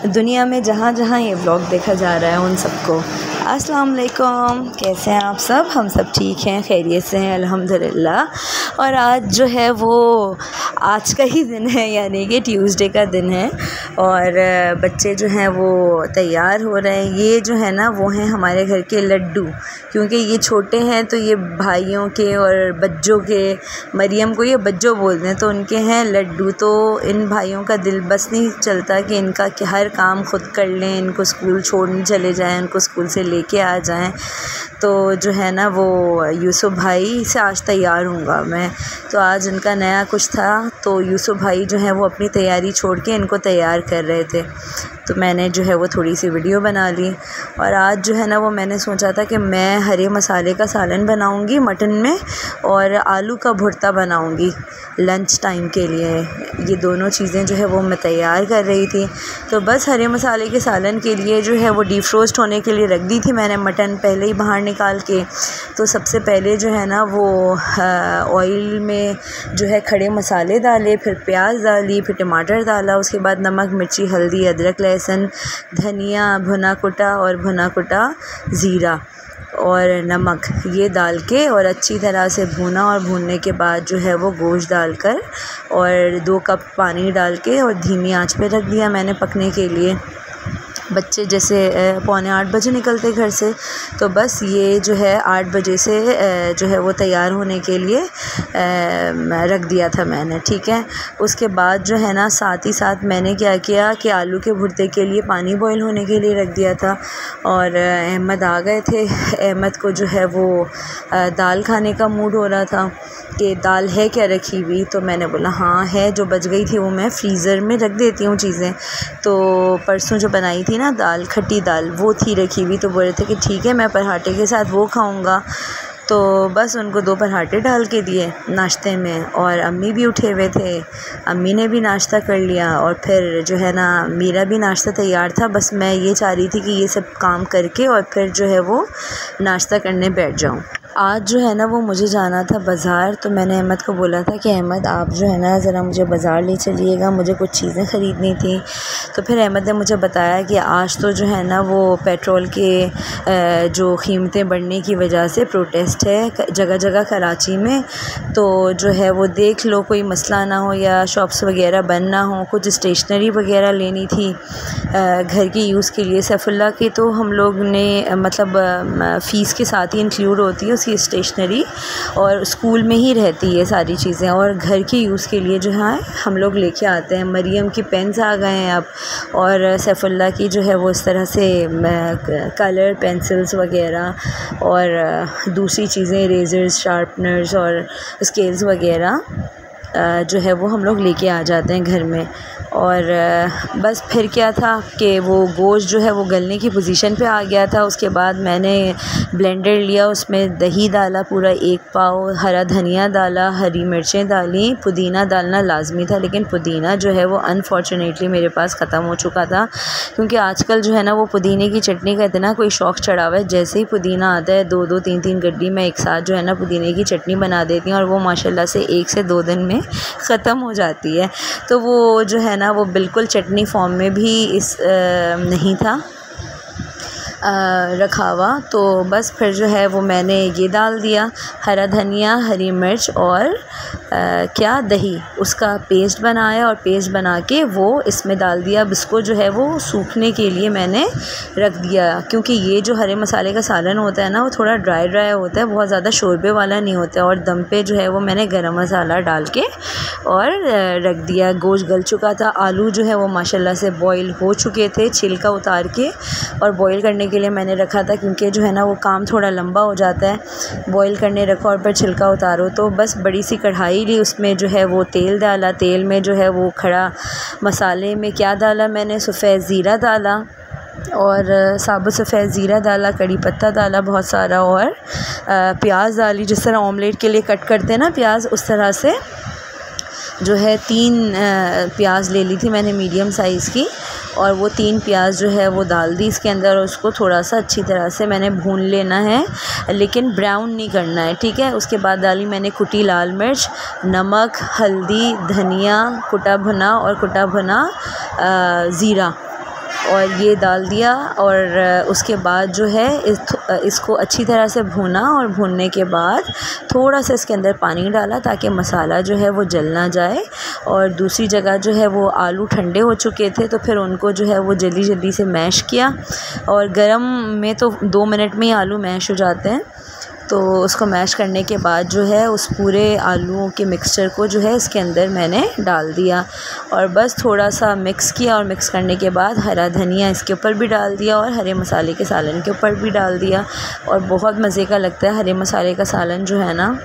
दुनिया में जहाँ जहाँ ये व्लॉग देखा जा रहा है उन सबको अस्सलाम वालेकुम। कैसे हैं आप सब? हम सब ठीक हैं, खैरियत से हैं अल्हम्दुलिल्लाह। और आज जो है वो आज का ही दिन है, यानी कि ट्यूसडे का दिन है और बच्चे जो हैं वो तैयार हो रहे हैं। ये जो है ना वो हैं हमारे घर के लड्डू, क्योंकि ये छोटे हैं तो ये भाइयों के और बच्चों के, मरियम को ये बच्चों बोलते हैं तो उनके हैं लड्डू। तो इन भाइयों का दिल बस नहीं चलता कि इनका कि हर काम खुद कर लें, इनको स्कूल छोड़ने चले जाएं, उनको स्कूल से लेके आ जाएं। तो जो है ना वो यूसुफ भाई से आज तैयार हूँगा मैं, तो आज इनका नया कुछ था तो यूसुफ भाई जो है वो अपनी तैयारी छोड़ के इनको तैयार कर रहे थे, तो मैंने जो है वो थोड़ी सी वीडियो बना ली। और आज जो है ना वो मैंने सोचा था कि मैं हरे मसाले का सालन बनाऊंगी मटन में और आलू का भुर्ता बनाऊंगी लंच टाइम के लिए। ये दोनों चीज़ें जो है वो मैं तैयार कर रही थी। तो बस हरे मसाले के सालन के लिए जो है वो डीप रोस्ट होने के लिए रख दी थी मैंने मटन पहले ही बाहर निकाल के। तो सबसे पहले जो है ना वो ऑयल में जो है खड़े मसाले डाले, फिर प्याज डाली, फिर टमाटर डाला, उसके बाद नमक, मिर्ची, हल्दी, अदरक, लहसुन, धनिया, भुना कुटा और भुना कुटा ज़ीरा और नमक ये डाल के और अच्छी तरह से भूना। और भूनने के बाद जो है वो गोश्त डालकर और 2 कप पानी डाल के और धीमी आंच पे रख दिया मैंने पकने के लिए। बच्चे जैसे 7:45 बजे निकलते घर से, तो बस ये जो है 8 बजे से जो है वो तैयार होने के लिए रख दिया था मैंने, ठीक है। उसके बाद जो है ना साथ ही साथ मैंने क्या किया कि आलू के भुर्ते के लिए पानी बॉईल होने के लिए रख दिया था। और अहमद आ गए थे, अहमद को जो है वो दाल खाने का मूड हो रहा था कि दाल है क्या रखी हुई, तो मैंने बोला हाँ है, जो बच गई थी वो मैं फ्रीज़र में रख देती हूँ चीज़ें। तो परसों जो बनाई थी ना दाल, खट्टी दाल, वो थी रखी हुई, तो बोल रहे थे कि ठीक है मैं पराठे के साथ वो खाऊंगा। तो बस उनको 2 पराठे डाल के दिए नाश्ते में, और अम्मी भी उठे हुए थे, अम्मी ने भी नाश्ता कर लिया। और फिर जो है ना मेरा भी नाश्ता तैयार था, बस मैं ये चाह रही थी कि ये सब काम करके और फिर जो है वो नाश्ता करने बैठ जाऊँ। आज जो है ना वो मुझे जाना था बाज़ार, तो मैंने अहमद को बोला था कि अहमद आप जो है ना ज़रा मुझे बाज़ार ले चलिएगा, मुझे कुछ चीज़ें ख़रीदनी थी। तो फिर अहमद ने मुझे बताया कि आज तो जो है ना वो पेट्रोल के जो कीमतें बढ़ने की वजह से प्रोटेस्ट है जगह जगह कराची में, तो जो है वो देख लो कोई मसला ना हो या शॉप्स वगैरह बंद ना हो। कुछ स्टेशनरी वगैरह लेनी थी घर के यूज़ के लिए। सैफुल्लाह की तो हम लोग ने मतलब फ़ीस के साथ ही इंक्लूड होती है उसकी स्टेशनरी, और स्कूल में ही रहती है सारी चीज़ें, और घर के यूज़ के लिए जो है हम लोग लेके आते हैं। मरियम की पेन्स आ गए हैं अब, और सैफुल्लाह की जो है वो इस तरह से कलर पेंसिल्स वगैरह और दूसरी चीज़ें, इरेज़र्स, शार्पनर्स और स्केल्स वगैरह जो है वो हम लोग लेके आ जाते हैं घर में। और बस फिर क्या था कि वो गोश्त जो है वो गलने की पोजीशन पे आ गया था। उसके बाद मैंने ब्लेंडर लिया, उसमें दही डाला पूरा 1 पाव, हरा धनिया डाला, हरी मिर्चें डाली, पुदीना डालना लाजमी था, लेकिन पुदीना जो है वो अनफॉर्चुनेटली मेरे पास ख़त्म हो चुका था, क्योंकि आजकल जो है ना वो पुदीने की चटनी का इतना कोई शौक़ चढ़ा हुआ है। जैसे ही पुदीना आता है 2-2, 3-3 गड्डी मैं एक साथ जो है ना पुदीने की चटनी बना देती हूँ, और वो माशाल्लाह से 1 से 2 दिन में ख़त्म हो जाती है। तो वो जो है ना वो बिल्कुल चटनी फॉर्म में भी नहीं था रखा हुआ। तो बस फिर जो है वो मैंने ये डाल दिया, हरा धनिया, हरी मिर्च और क्या दही, उसका पेस्ट बनाया और पेस्ट बना के वो इसमें डाल दिया। अब इसको जो है वो सूखने के लिए मैंने रख दिया, क्योंकि ये जो हरे मसाले का सालन होता है ना वो थोड़ा ड्राई ड्राई होता है, बहुत ज़्यादा शोरबे वाला नहीं होता है। और दम पे जो है वो मैंने गरम मसाला डाल के और रख दिया। गोश्त गल चुका था, आलू जो है वो माशाल्लाह से बॉईल हो चुके थे, छिलका उतार के और बॉईल करने के लिए मैंने रखा था, क्योंकि जो है ना वो काम थोड़ा लंबा हो जाता है, बॉईल करने रखो और फिर छिलका उतारो। तो बस बड़ी सी कढ़ाई ली, उसमें जो है वो तेल डाला, तेल में जो है वो खड़ा मसाले में क्या डाला मैंने, सफ़ेद ज़ीरा डाला और साबुत सफ़ेद ज़ीरा डाला, कड़ी पत्ता डाला बहुत सारा, और प्याज डाली, जिस तरह ऑमलेट के लिए कट करते हैं ना प्याज, उस तरह से जो है 3 प्याज ले ली थी मैंने मीडियम साइज़ की, और वो 3 प्याज जो है वो डाल दी इसके अंदर, और उसको थोड़ा सा अच्छी तरह से मैंने भून लेना है, लेकिन ब्राउन नहीं करना है, ठीक है। उसके बाद डाली मैंने कुटी लाल मिर्च, नमक, हल्दी, धनिया कुटा भुना और कुटा भुना ज़ीरा, और ये डाल दिया और उसके बाद जो है इसको अच्छी तरह से भूना और भूनने के बाद थोड़ा सा इसके अंदर पानी डाला ताकि मसाला जो है वो जल ना जाए। और दूसरी जगह जो है वो आलू ठंडे हो चुके थे तो फिर उनको जो है वो जल्दी जल्दी से मैश किया। और गरम में तो 2 मिनट में ही आलू मैश हो जाते हैं। तो उसको मैश करने के बाद जो है उस पूरे आलूओं के मिक्सचर को जो है इसके अंदर मैंने डाल दिया और बस थोड़ा सा मिक्स किया। और मिक्स करने के बाद हरा धनिया इसके ऊपर भी डाल दिया और हरे मसाले के सालन के ऊपर भी डाल दिया। और बहुत मज़े का लगता है हरे मसाले का सालन जो है ना।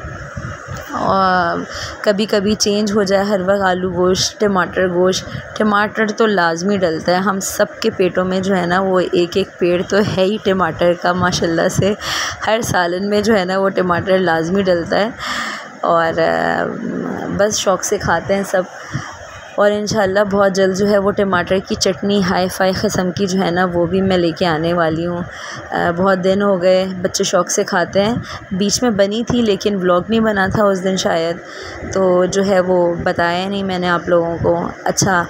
और कभी कभी चेंज हो जाए, हर वक्त आलू गोश्त, टमाटर गोश्त, टमाटर तो लाजमी डलता है। हम सब के पेटों में जो है ना वो एक एक पेड़ तो है ही टमाटर का माशाल्लाह से। हर सालन में जो है ना वो टमाटर लाजमी डलता है और बस शौक़ से खाते हैं सब। और इंशाल्लाह बहुत जल्द जो है वो टमाटर की चटनी हाई फाई क़िस्म की जो है ना वो भी मैं लेके आने वाली हूँ। बहुत दिन हो गए, बच्चे शौक़ से खाते हैं। बीच में बनी थी लेकिन व्लॉग नहीं बना था उस दिन शायद, तो जो है वो बताया नहीं मैंने आप लोगों को। अच्छा,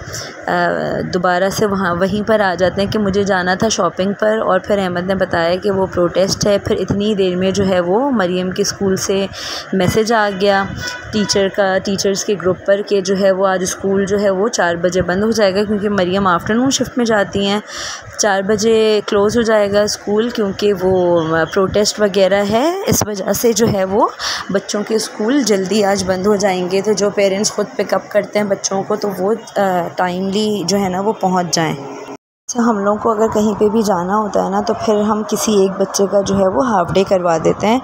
दोबारा से वहीं पर आ जाते हैं कि मुझे जाना था शॉपिंग पर और फिर अहमद ने बताया कि वो प्रोटेस्ट है। फिर इतनी देर में जो है वो मरियम के स्कूल से मैसेज आ गया टीचर्स के ग्रुप पर कि जो है वो आज स्कूल जो है वो 4 बजे बंद हो जाएगा, क्योंकि मरियम आफ्टरनून शिफ्ट में जाती हैं। 4 बजे क्लोज़ हो जाएगा स्कूल क्योंकि वो प्रोटेस्ट वगैरह है। इस वजह से जो है वो बच्चों के स्कूल जल्दी आज बंद हो जाएंगे। तो जो पेरेंट्स ख़ुद पिकअप करते हैं बच्चों को तो वो टाइमली जो है ना वो पहुंच जाएं। अच्छा, हम लोगों को अगर कहीं पे भी जाना होता है ना तो फिर हम किसी एक बच्चे का जो है वो हाफ़ डे करवा देते हैं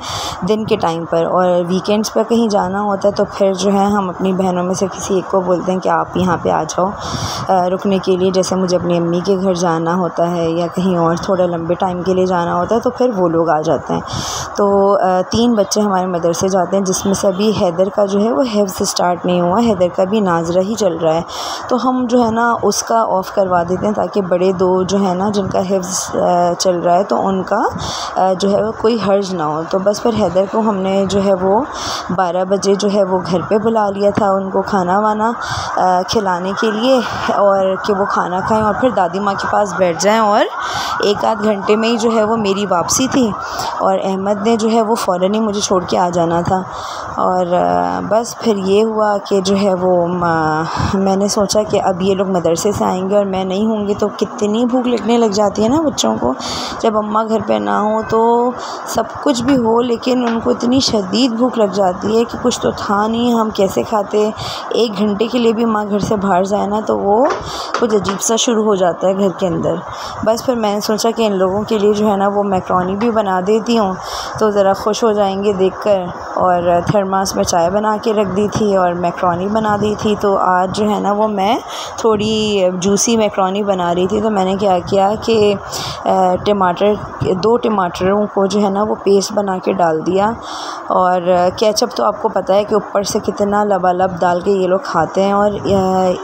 दिन के टाइम पर। और वीकेंड्स पर कहीं जाना होता है तो फिर जो है हम अपनी बहनों में से किसी एक को बोलते हैं कि आप यहाँ पे आ जाओ रुकने के लिए। जैसे मुझे अपनी अम्मी के घर जाना होता है या कहीं और थोड़ा लंबे टाइम के लिए जाना होता है तो फिर वो लोग आ जाते हैं। तो 3 बच्चे हमारे मदरसे जाते हैं, जिसमें से अभी हैदर का जो है वो हिफ्ज़ स्टार्ट नहीं हुआ। हैदर का भी नाज़रा ही चल रहा है, तो हम जो है ना उसका ऑफ़ करवा देते हैं ताकि बड़े 2 जो है ना जिनका हिफ्ज़ चल रहा है तो उनका जो है वो कोई हर्ज ना हो। तो बस फिर हैदर को हमने जो है वो 12 बजे जो है वो घर पे बुला लिया था उनको खाना वाना खिलाने के लिए, और कि वो खाना खाएं और फिर दादी माँ के पास बैठ जाएं। और 1 आध घंटे में ही जो है वो मेरी वापसी थी और अहमद ने जो है वो फ़ौरन ही मुझे छोड़ के आ जाना था। और बस फिर ये हुआ कि जो है वो मैंने सोचा कि अब ये लोग मदरसे से आएंगे और मैं नहीं होंगी तो कितनी भूख लगने लग जाती है ना बच्चों को। जब अम्मा घर पे ना हो तो सब कुछ भी हो लेकिन उनको इतनी शदीद भूख लग जाती है कि कुछ तो था नहीं, हम कैसे खाते। 1 घंटे के लिए भी माँ घर से बाहर जाए ना तो वो कुछ अजीब सा शुरू हो जाता है घर के अंदर। बस फिर मैंने सोचा कि इन लोगों के लिए जो है ना वो मैक्रोनी भी बना देती हूँ तो ज़रा खुश हो जाएंगे देखकर। और थर्मास में चाय बना के रख दी थी और मैक्रोनी बना दी थी। तो आज जो है ना वो मैं थोड़ी जूसी मैक्रोनी बना रही थी। तो मैंने क्या किया कि 2 टमाटरों को जो है ना वो पेस्ट बना के डाल दिया। और केचप तो आपको पता है कि ऊपर से कितना लबालब डाल के ये लोग खाते हैं। और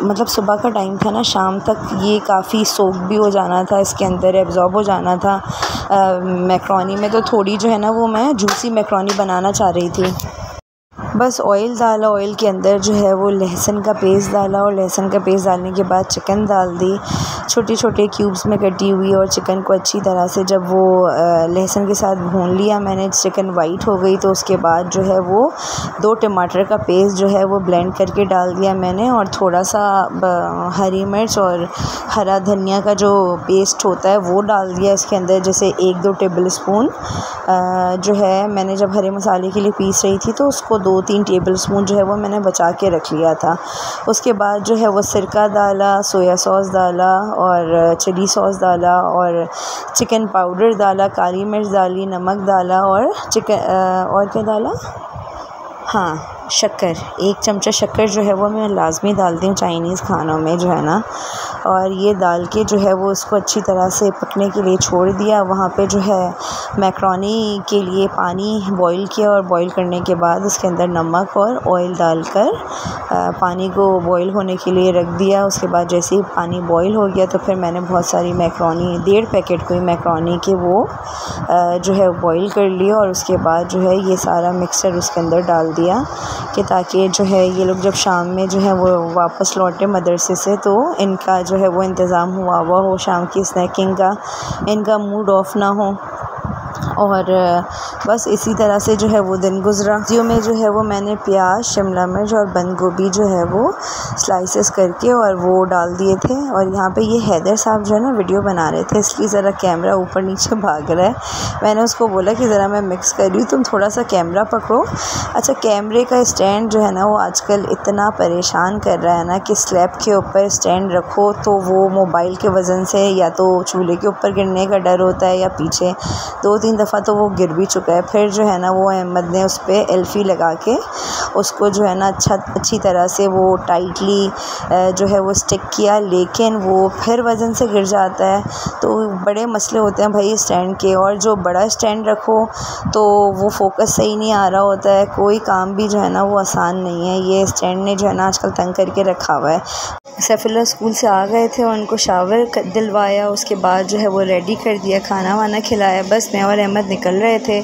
मतलब सुबह का टाइम था ना, शाम तक ये काफ़ी सोक भी हो जाना था, इसके अंदर एब्ज़ॉर्ब हो जाना था मैक्रोनी में। तो थोड़ी जो है ना वो मैं जूसी मैक्रोनी बनाना चाह रही थी। बस ऑयल डाला, ऑयल के अंदर जो है वो लहसुन का पेस्ट डाला और लहसुन का पेस्ट डालने के बाद चिकन डाल दी छोटे छोटे क्यूब्स में कटी हुई। और चिकन को अच्छी तरह से जब वो लहसुन के साथ भून लिया मैंने, चिकन वाइट हो गई तो उसके बाद जो है वो 2 टमाटर का पेस्ट जो है वो ब्लेंड करके डाल दिया मैंने। और थोड़ा सा हरी मिर्च और हरा धनिया का जो पेस्ट होता है वो डाल दिया इसके अंदर। जैसे 1-2 टेबल स्पून जो है मैंने जब हरे मसाले के लिए पीस रही थी तो उसको 2-3 टेबल स्पून जो है वो मैंने बचा के रख लिया था। उसके बाद जो है वो सिरका डाला, सोया सॉस डाला और चिली सॉस डाला और चिकन पाउडर डाला, काली मिर्च डाली, नमक डाला और और क्या डाला, हाँ शक्कर, 1 चमचा शक्कर जो है वो मैं लाजमी डालती हूँ चाइनीज़ खानों में जो है ना। और ये डाल के जो है वो उसको अच्छी तरह से पकने के लिए छोड़ दिया। वहाँ पे जो है मैक्रोनी के लिए पानी बॉईल किया और बॉईल करने के बाद उसके अंदर नमक और ऑयल डालकर पानी को बॉईल होने के लिए रख दिया। उसके बाद जैसे ही पानी बॉईल हो गया तो फिर मैंने बहुत सारी मैक्रोनी, 1.5 पैकेट कोई मैक्रोनी के वो जो है बॉईल कर लिया। और उसके बाद जो है ये सारा मिक्सचर उसके अंदर डाल दिया कि ताकि जो है ये लोग जब शाम में जो है वो वापस लौटे मदरसे से तो इनका जो है वो इंतज़ाम हुआ हो शाम की स्नैकिंग का, इनका मूड ऑफ ना हो। और बस इसी तरह से जो है वो दिन गुज़रा। सब्जियों में जो है वो मैंने प्याज, शिमला मिर्च और बंद गोभी जो है वो स्लाइसेस करके और वो डाल दिए थे। और यहाँ पे ये हैदर साहब जो है ना वीडियो बना रहे थे, इसलिए ज़रा कैमरा ऊपर नीचे भाग रहा है। मैंने उसको बोला कि ज़रा मैं मिक्स कर रही हूँ, तुम थोड़ा सा कैमरा पकड़ो। अच्छा, कैमरे का स्टैंड जो है ना वो आजकल इतना परेशान कर रहा है ना कि स्लैब के ऊपर स्टैंड रखो तो वो मोबाइल के वज़न से या तो चूल्हे के ऊपर गिरने का डर होता है या पीछे। 2-3 दफ़ा तो वो गिर भी चुका है। फिर जो है ना वो अहमद ने उस पर एल्फ़ी लगा के उसको जो है ना अच्छी तरह से वो टाइटली जो है वो स्टिक किया, लेकिन वो फिर वज़न से गिर जाता है। तो बड़े मसले होते हैं भाई स्टैंड के, और जो बड़ा स्टैंड रखो तो वो फोकस सही नहीं आ रहा होता है। कोई काम भी जो है ना वो आसान नहीं है। ये स्टैंड ने जो है ना आजकल तंग करके रखा हुआ है। सैफुल्लाह स्कूल से आ गए थे और उनको शावर दिलवाया, उसके बाद जो है वो रेडी कर दिया, खाना वाना खिलाया। बस मैं और अहमद निकल रहे थे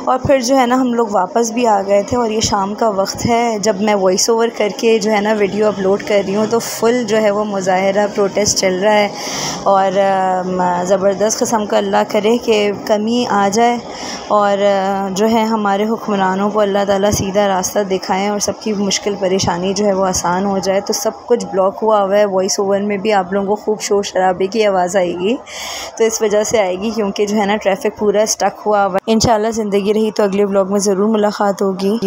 और फिर जो है ना हम लोग वापस भी आ गए थे। और ये शाम का वक्त है, जब मैं वॉइस ओवर करके जो है ना वीडियो अपलोड कर रही हूँ तो फुल जो है वो मुज़ाहरा प्रोटेस्ट चल रहा है। और ज़बरदस्त किस्म का अल्लाह करे कि कमी आ जाए और जो है हमारे हुक्मरानों को अल्लाह ताला सीधा रास्ता दिखाएं और सबकी मुश्किल परेशानी जो है वो आसान हो जाए। तो सब कुछ ब्लॉक हुआ है। वॉइस ओवर में भी आप लोगों को खूब शोर शराबे की आवाज़ आएगी, तो इस वजह से आएगी क्योंकि जो है ना ट्रैफिक पूरा स्टक हुआ है। इंशाल्लाह ज़िंदगी रही तो अगले व्लॉग में ज़रूर मुलाकात होगी।